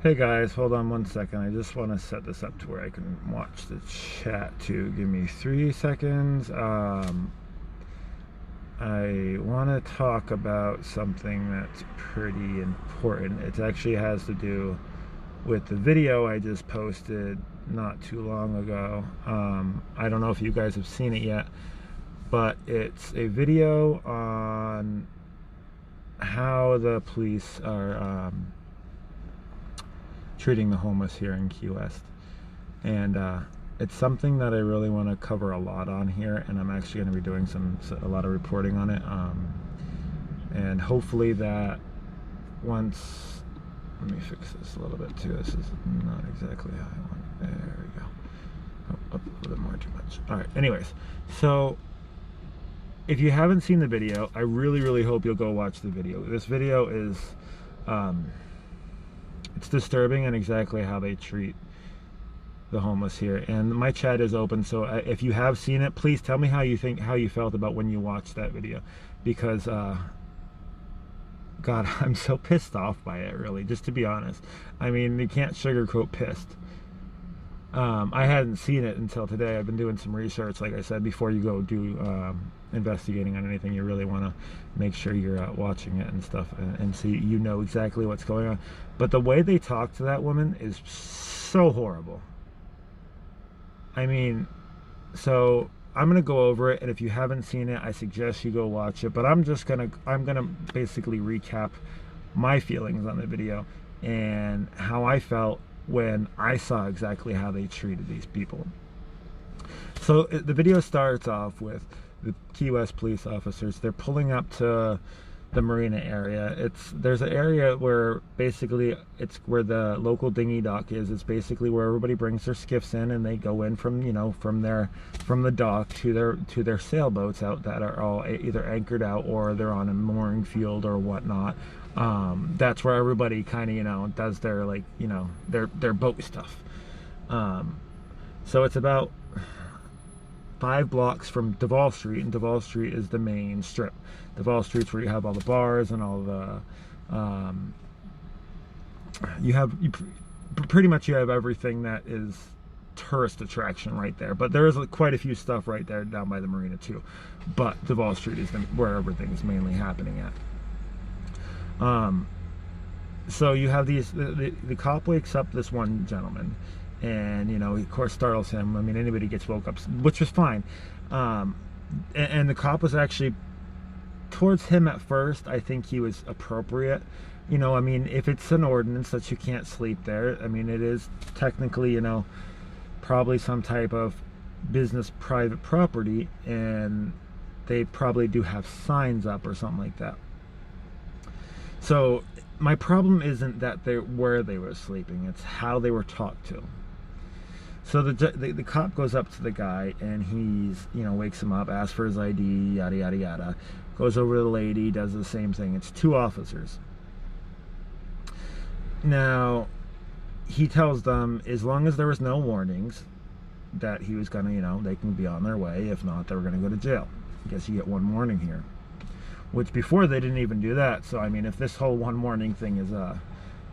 Hey guys, hold on one second. I just want to set this up to where I can watch the chat too. Give me 3 seconds. I want to talk about something that's pretty important. It actually has to do with the video I just posted not too long ago. I don't know if you guys have seen it yet, but it's a video on how the police are treating the homeless here in Key West, and it's something that I really want to cover a lot on here, and I'm actually going to be doing a lot of reporting on it, and hopefully that once, let me fix this a little bit too. This is not exactly how I want it. There we go. Oh, up a little bit more, too much. All right, anyways, so if you haven't seen the video, I really hope you'll go watch the video. This video is it's disturbing and exactly how they treat the homeless here. And my chat is open, so if you have seen it, please tell me how you felt about when you watched that video, because God, I'm so pissed off by it, really, just to be honest. I mean, you can't sugarcoat pissed. I hadn't seen it until today. I've been doing some research. Like I said, before you go do investigating on anything, you really want to make sure you're watching it and stuff, and so you know exactly what's going on. But the way they talk to that woman is so horrible. I mean, so I'm gonna go over it, and if you haven't seen it, I suggest you go watch it. But I'm gonna basically recap my feelings on the video and how I felt when I saw exactly how they treated these people. So the video starts off with the Key West police officers. They're pulling up to the marina area. There's an area where basically it's where the local dinghy dock is. It's basically where everybody brings their skiffs in, and they go in from the dock to their sailboats out that are all either anchored out or they're on a mooring field or whatnot. That's where everybody kind of does their their boat stuff. So it's about 5 blocks from Duval Street, and Duval Street is the main strip. Duval Street's where you have all the bars and all the pretty much you have everything that is tourist attraction right there. But there is quite a few stuff right there down by the marina too. But Duval Street is where everything is mainly happening at. So you have the cop wakes up this one gentleman, and he of course startles him. I mean, anybody gets woke up, which was fine. And the cop was actually towards him at first. I think he was appropriate. I mean, if it's an ordinance that you can't sleep there, I mean, it is technically, probably some type of business private property, and they probably do have signs up or something like that. So my problem isn't that where they were sleeping, it's how they were talked to. So the cop goes up to the guy, and he's wakes him up, asks for his ID, yada yada yada, goes over to the lady, does the same thing. It's 2 officers. Now he tells them as long as there was no warnings that he was gonna they can be on their way. If not, they were gonna go to jail. I guess you get 1 warning here. Which before they didn't even do that. So I mean, if this whole 1 warning thing is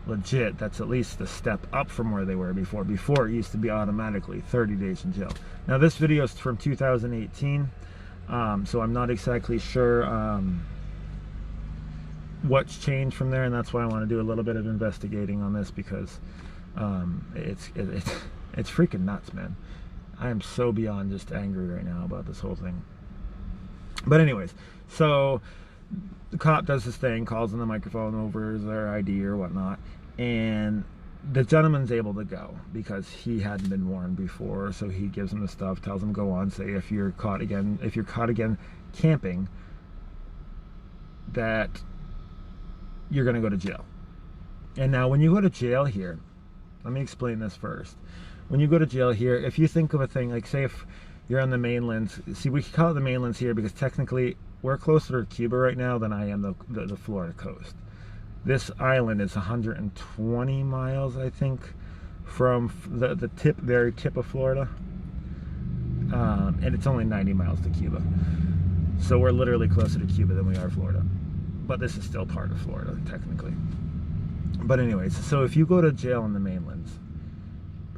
legit, that's at least a step up from where they were before. Before, it used to be automatically 30 days in jail. Now this video is from 2018, so I'm not exactly sure what's changed from there, and that's why I want to do a little bit of investigating on this, because it's freaking nuts, man. I am so beyond just angry right now about this whole thing. But anyways, so the cop does his thing, calls on the microphone over their ID or whatnot, and the gentleman's able to go because he hadn't been warned before. So he gives him the stuff, tells him go on, say if you're caught again camping, that you're gonna go to jail. And now when you go to jail here, let me explain this first. When you go to jail here, if you think of a thing like, say if you're on the mainland, see, we call it the mainlands here because technically we're closer to Cuba right now than I am the Florida coast. This island is 120 miles, I think, from the very tip of Florida, and it's only 90 miles to Cuba. So we're literally closer to Cuba than we are Florida. But this is still part of Florida, technically. But anyways, so if you go to jail in the mainland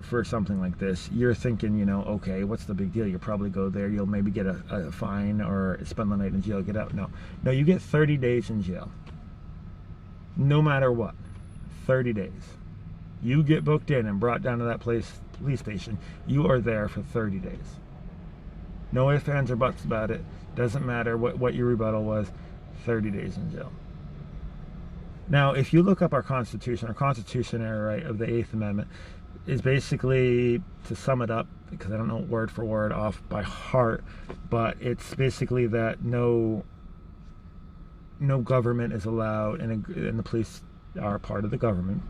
for something like this, you're thinking, you know, okay, what's the big deal? You'll probably go there, you'll maybe get a fine or spend the night in jail, get out. No, you get 30 days in jail. No matter what, 30 days. You get booked in and brought down to that police station, you are there for 30 days. No ifs, ands, or buts about it. Doesn't matter what your rebuttal was, 30 days in jail. Now, if you look up our constitutionary right of the 8th Amendment is basically, to sum it up, because I don't know word for word off by heart, but it's basically that no government is allowed, and the police are part of the government,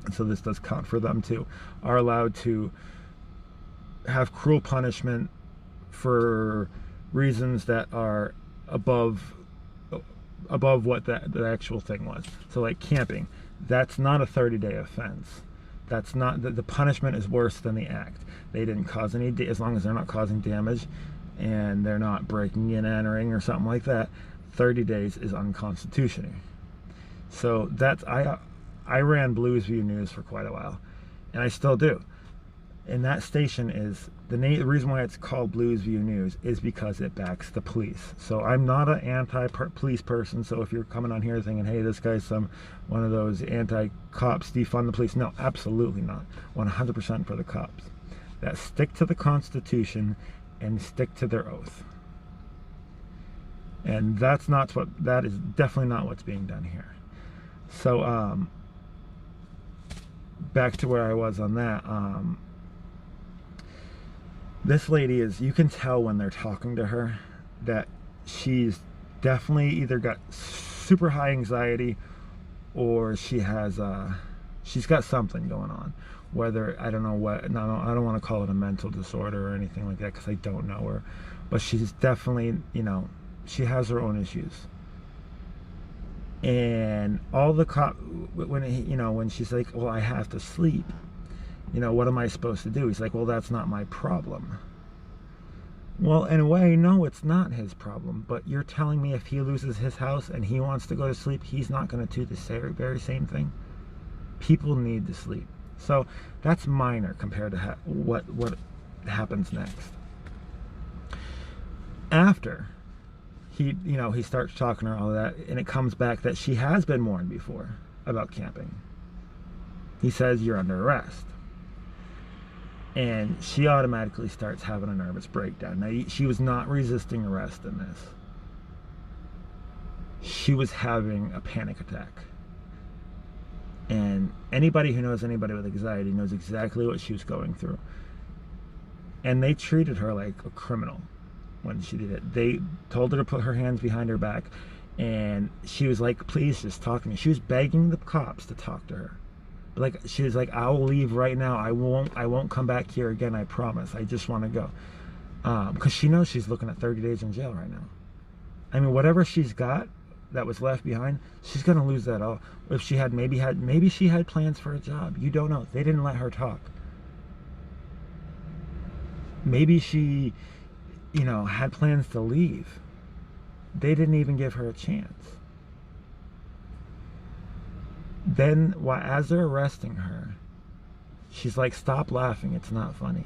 and so this does count for them too, are allowed to have cruel punishment for reasons that are above what the actual thing was. So like camping, that's not a 30-day offense. That's not, the punishment is worse than the act. They didn't cause any, as long as they're not causing damage and they're not breaking and entering or something like that, 30 days is unconstitutional. So that's, I ran bluesviewnews for quite a while, and I still do. And that station is, the reason why it's called bluesviewnews is because it backs the police. So I'm not an anti-police person, so if you're coming on here thinking, hey, this guy's one of those anti-cops, defund the police, no, absolutely not. 100% for the cops that stick to the Constitution and stick to their oath. And that is definitely not what's being done here. So back to where I was on that. This lady is, you can tell when they're talking to her that she's definitely either got super high anxiety or she's got something going on. Whether, I don't know what, no, I don't want to call it a mental disorder or anything like that because I don't know her. But she's definitely, you know, she has her own issues. And all the when she's like, well, I have to sleep. You know, what am I supposed to do? He's like, well, that's not my problem. Well, in a way, no, it's not his problem. But you're telling me if he loses his house and he wants to go to sleep, he's not going to do the very same thing? People need to sleep. So that's minor compared to what happens next. After he starts talking to her, all that, and it comes back that she has been warned before about camping. He says, you're under arrest. And she automatically starts having a nervous breakdown. Now, she was not resisting arrest in this. She was having a panic attack. And anybody who knows anybody with anxiety knows exactly what she was going through. And they treated her like a criminal when she did it. They told her to put her hands behind her back. And she was like, please just talk to me. She was begging the cops to talk to her. Like, she was like, I'll leave right now. I won't come back here again. I promise. I just want to go. Because she knows she's looking at 30 days in jail right now. I mean, whatever she's got that was left behind, she's going to lose that all. If she had, maybe she had plans for a job. You don't know. They didn't let her talk. Maybe she, had plans to leave. They didn't even give her a chance. Then, as they're arresting her, she's like, stop laughing, it's not funny.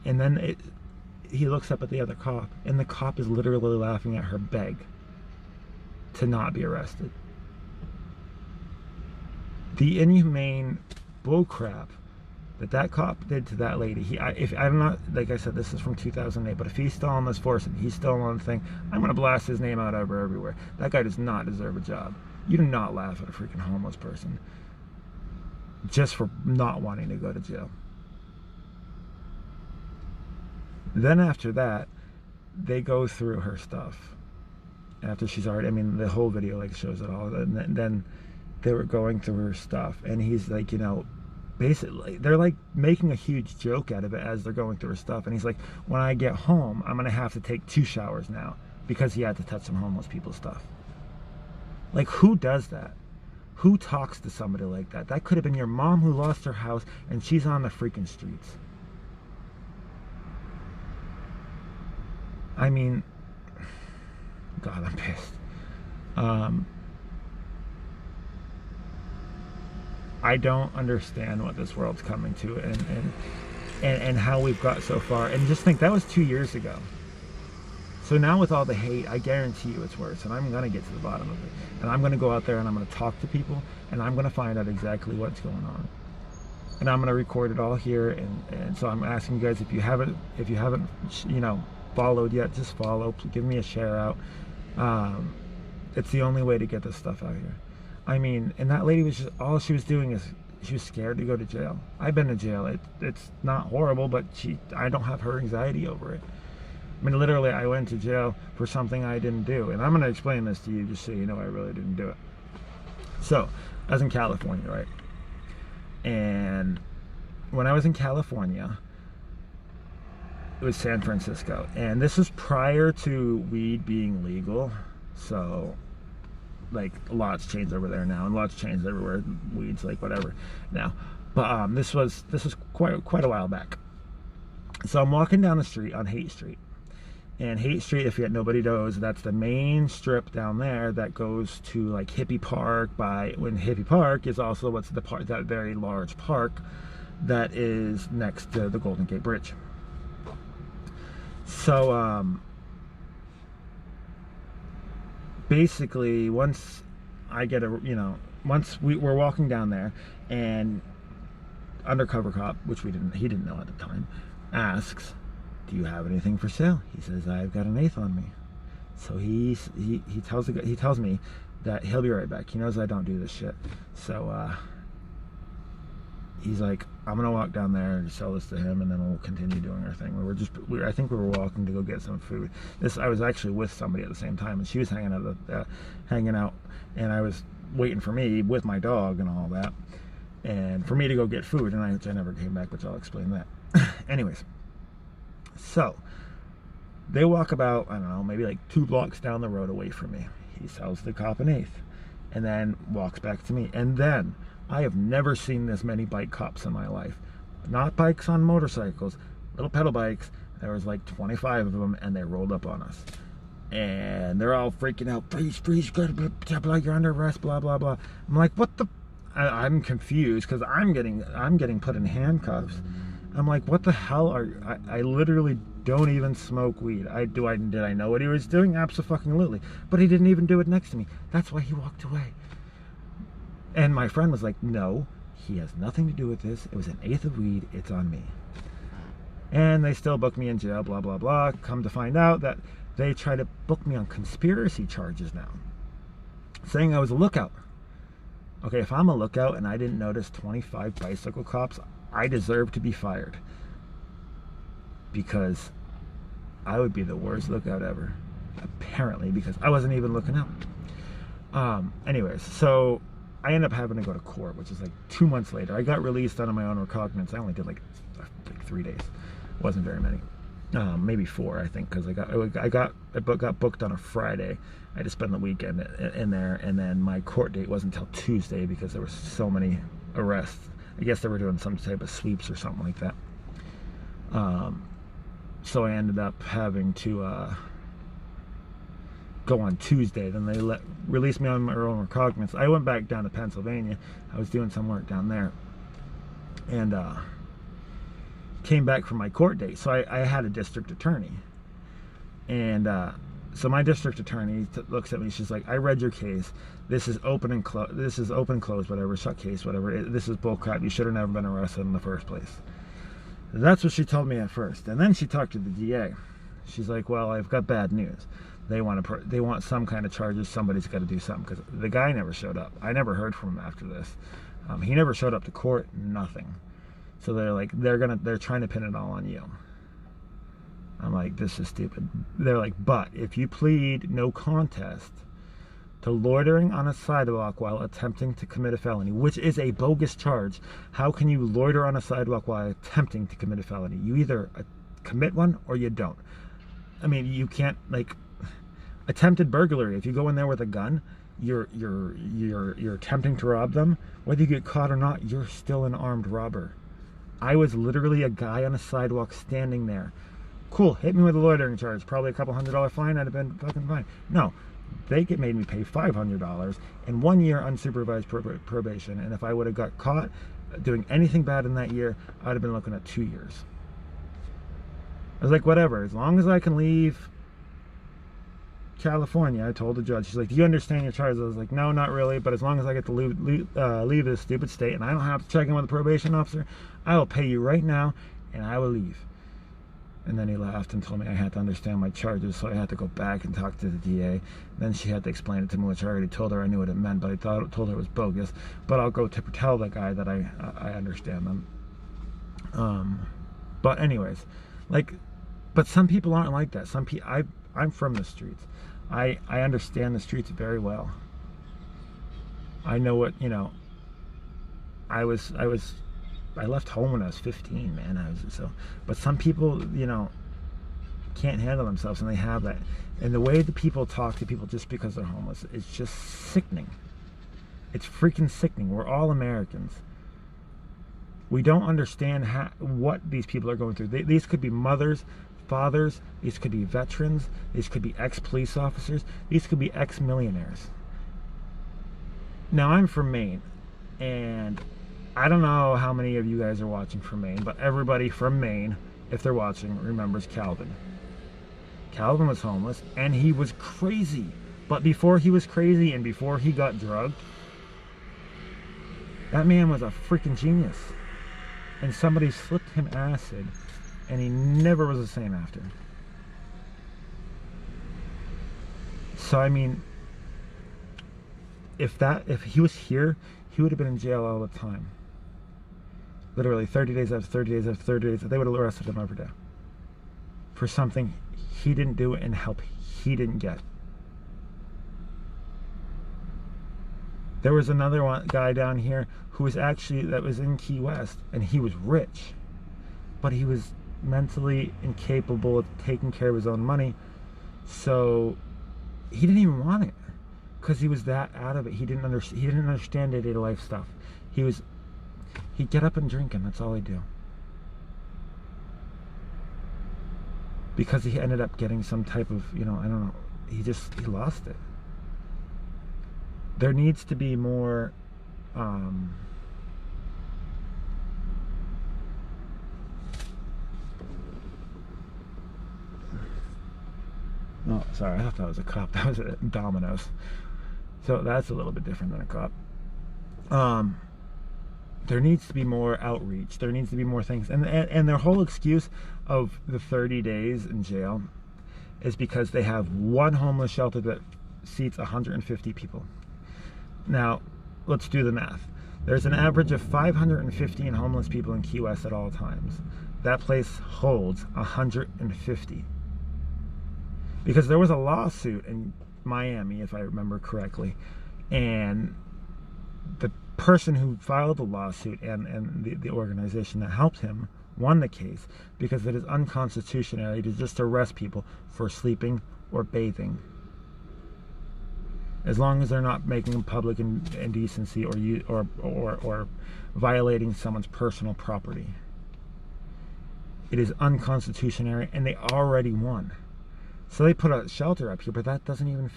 And then he looks up at the other cop, and the cop is literally laughing at her beg to not be arrested. The inhumane bullcrap that cop did to that lady, I'm not, like I said, this is from 2008, but if he's still on this force and he's still on the thing, I'm going to blast his name out everywhere. That guy does not deserve a job. You do not laugh at a freaking homeless person just for not wanting to go to jail. Then after that, they go through her stuff. After she's already, the whole video shows it all. And then they were going through her stuff, and he's like, basically, they're like making a huge joke out of it as they're going through her stuff. And he's like, when I get home, I'm gonna have to take 2 showers now because he had to touch some homeless people's stuff. Like, who does that? Who talks to somebody like that? That could have been your mom who lost her house and she's on the freaking streets. God, I'm pissed. I don't understand what this world's coming to, and how we've got so far. And just think, that was 2 years ago. So now with all the hate, I guarantee you it's worse, and I'm going to get to the bottom of it. And I'm going to go out there and I'm going to talk to people, and I'm going to find out exactly what's going on. And I'm going to record it all here, and so I'm asking you guys, if you haven't, you know, followed yet, just follow. Give me a share out. It's the only way to get this stuff out here. I mean, and that lady was just, all she was doing is, she was scared to go to jail. I've been to jail. It's not horrible, but I don't have her anxiety over it. I mean, literally, I went to jail for something I didn't do. And I'm going to explain this to you just so you know I really didn't do it. So, I was in California, right? And when I was in California, it was San Francisco. And this was prior to weed being legal. So, like, a lot's changed over there now, and lots changed everywhere. Weed's like whatever now, but this was quite a while back. So I'm walking down the street on Haight Street, and Haight Street, if yet nobody knows, that's the main strip down there that goes to like Hippie Park. When Hippie Park is also what's the part, that very large park that is next to the Golden Gate Bridge. So basically, once I get once we're walking down there, and undercover cop, which he didn't know at the time, asks, "Do you have anything for sale?" He says, "I've got an eighth on me." So he tells me that he'll be right back. He knows I don't do this shit. So he's like, "I'm gonna walk down there and sell this to him, and then we'll continue doing our thing." I think we were walking to go get some food. I was actually with somebody at the same time, and she was hanging out, and I was waiting for me with my dog and all that, and for me to go get food, and I never came back, which I'll explain that. Anyways, so they walk about, I don't know, maybe like 2 blocks down the road away from me. He sells the cop an eighth, and then walks back to me, and then I have never seen this many bike cops in my life. Not bikes on motorcycles, little pedal bikes. There was like 25 of them, and they rolled up on us. And they're all freaking out. Freeze, you're under arrest, blah, blah, blah. I'm like, what the? I'm confused, because I'm getting put in handcuffs. I'm like, what the hell I literally don't even smoke weed. Did I know what he was doing? Absolutely. But he didn't even do it next to me. That's why he walked away. And my friend was like, "No, he has nothing to do with this. It was an eighth of weed. It's on me." And they still book me in jail, blah, blah, blah. Come to find out that they try to book me on conspiracy charges now, saying I was a lookout. Okay, if I'm a lookout and I didn't notice 25 bicycle cops, I deserve to be fired, because I would be the worst lookout ever, apparently, because I wasn't even looking out. Anyways, so I ended up having to go to court, which is like 2 months later. I got released under my own recognizance. I only did like 3 days. It wasn't very many. Maybe 4, I think, because I got booked on a Friday. I had to spend the weekend in there, and then my court date wasn't until Tuesday because there were so many arrests. I guess they were doing some type of sweeps or something like that. So I ended up having to go on Tuesday. Then they released me on my own recognizance. I went back down to Pennsylvania. I was doing some work down there, and came back from my court date. So I had a district attorney, and so my district attorney looks at me. She's like, "I read your case. This is open and close. This is open, closed, whatever, shut case, whatever. This is bullcrap. You should have never been arrested in the first place." That's what she told me at first. And then she talked to the DA. She's like, "Well, I've got bad news. They want some kind of charges. Somebody's got to do something," because the guy never showed up. I never heard from him after this. He never showed up to court. Nothing. So they're like, they're trying to pin it all on you. I'm like, this is stupid. They're like, "But if you plead no contest to loitering on a sidewalk while attempting to commit a felony," which is a bogus charge. How can you loiter on a sidewalk while attempting to commit a felony? You either commit one or you don't. I mean, you can't, like, attempted burglary. If you go in there with a gun, you're attempting to rob them. Whether you get caught or not, you're still an armed robber. I was literally a guy on a sidewalk standing there. Cool, hit me with a loitering charge. Probably a couple $100 fine. I'd have been fucking fine. No, They made me pay $500 and 1 year unsupervised probation. And if I would have got caught doing anything bad in that year, I'd have been looking at 2 years. I was like, whatever, as long as I can leave California. I told the judge, she's like, do you understand your charges? I was like, no, not really, but as long as I get to leave this stupid state and I don't have to check in with the probation officer, I will pay you right now and I will leave. And then he laughed and told me I had to understand my charges, so I had to go back and talk to the DA. Then she had to explain it to me, which I already told her I knew what it meant, but I told her it was bogus. But I'll go to tell the guy that I understand them. But anyways, like, but some people aren't like that. Some people, I'm from the streets. I understand the streets very well. I know what, you know, I left home when I was 15, man. But some people, you know, can't handle themselves, and they have that. And the way the people talk to people just because they're homeless, it's just sickening. It's freaking sickening. We're all Americans. We don't understand what these people are going through. These could be mothers, fathers, these could be veterans, these could be ex-police officers, these could be ex-millionaires. Now, I'm from Maine, and I don't know how many of you guys are watching from Maine, but everybody from Maine, if they're watching, remembers Calvin. Calvin was homeless, and he was crazy. But before he was crazy and before he got drugged, that man was a freaking genius. And somebody slipped him acid, and he never was the same after. So, I mean, if he was here, he would have been in jail all the time. Literally 30 days after 30 days after 30 days, they would have arrested him every day for something he didn't do and help he didn't get. There was another guy down here who was that was in Key West, and he was rich, but he was mentally incapable of taking care of his own money, so he didn't even want it because he was that out of it. He didn't understand day-to-day life stuff. He'd get up and drink, and that's all he'd do. Because he ended up getting some type of, you know, I don't know, he lost it. There needs to be more, oh, sorry, I thought that was a cop. That was a Domino's. So that's a little bit different than a cop. There needs to be more outreach. There needs to be more things. And their whole excuse of the 30 days in jail is because they have one homeless shelter that seats 150 people. Now, let's do the math. There's an average of 515 homeless people in Key West at all times. That place holds 150. Because there was a lawsuit in Miami, if I remember correctly, and the person who filed the lawsuit and the organization that helped him won the case because it is unconstitutional to just arrest people for sleeping or bathing, as long as they're not making public indecency or violating someone's personal property. It is unconstitutional, and they already won. So they put a shelter up here, but that doesn't even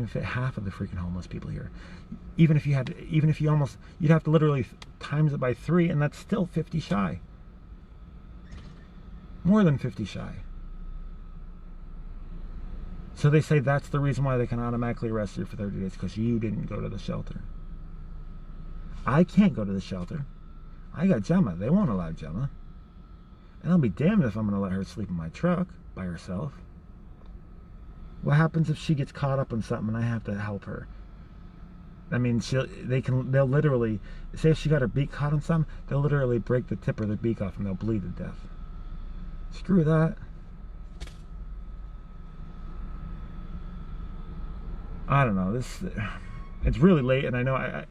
fit half of the freaking homeless people here. You'd have to literally times it by 3, and that's still 50 shy. More than 50 shy. So they say that's the reason why they can automatically arrest you for 30 days, because you didn't go to the shelter. I can't go to the shelter. I got Gemma. They won't allow Gemma. And I'll be damned if I'm going to let her sleep in my truck by herself. What happens if she gets caught up on something and I have to help her? I mean, they'll literally, say if she got her beak caught on something, they'll literally break the tip of their beak off and they'll bleed to death. Screw that. I don't know. It's really late, and I know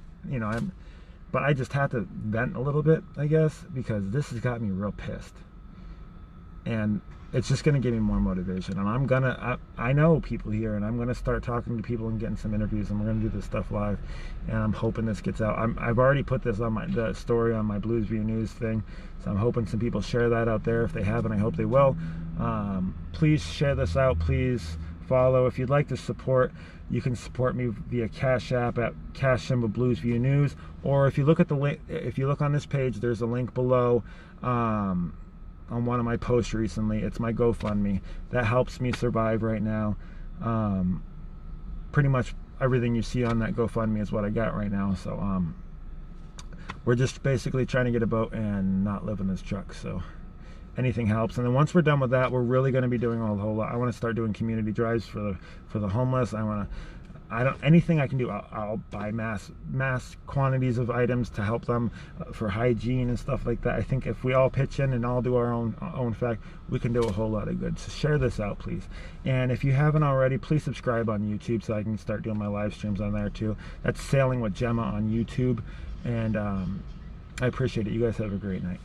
but I just have to vent a little bit, I guess, because this has got me real pissed. And it's just going to give me more motivation. And I know people here, and I'm going to start talking to people and getting some interviews, and we're going to do this stuff live. And I'm hoping this gets out. I've already put this on the story on my bluesviewnews thing, so I'm hoping some people share that out there. If they haven't, I hope they will. Please share this out. Please follow. If you'd like to support, you can support me via Cash App at #bluesviewnews, or if you look at the link, if you look on this page, there's a link below on one of my posts recently. It's my GoFundMe. That helps me survive right now. Pretty much everything you see on that GoFundMe is what I got right now. So we're just basically trying to get a boat and not live in this truck. So anything helps. And then once we're done with that, we're really going to be doing a whole lot. I want to start doing community drives for the homeless. Anything I can do, I'll buy mass quantities of items to help them for hygiene and stuff like that. I think if we all pitch in and all do our own fact, we can do a whole lot of good. So share this out, please. And if you haven't already, please subscribe on YouTube so I can start doing my live streams on there too. That's Sailing with Gemma on YouTube. And I appreciate it. You guys have a great night.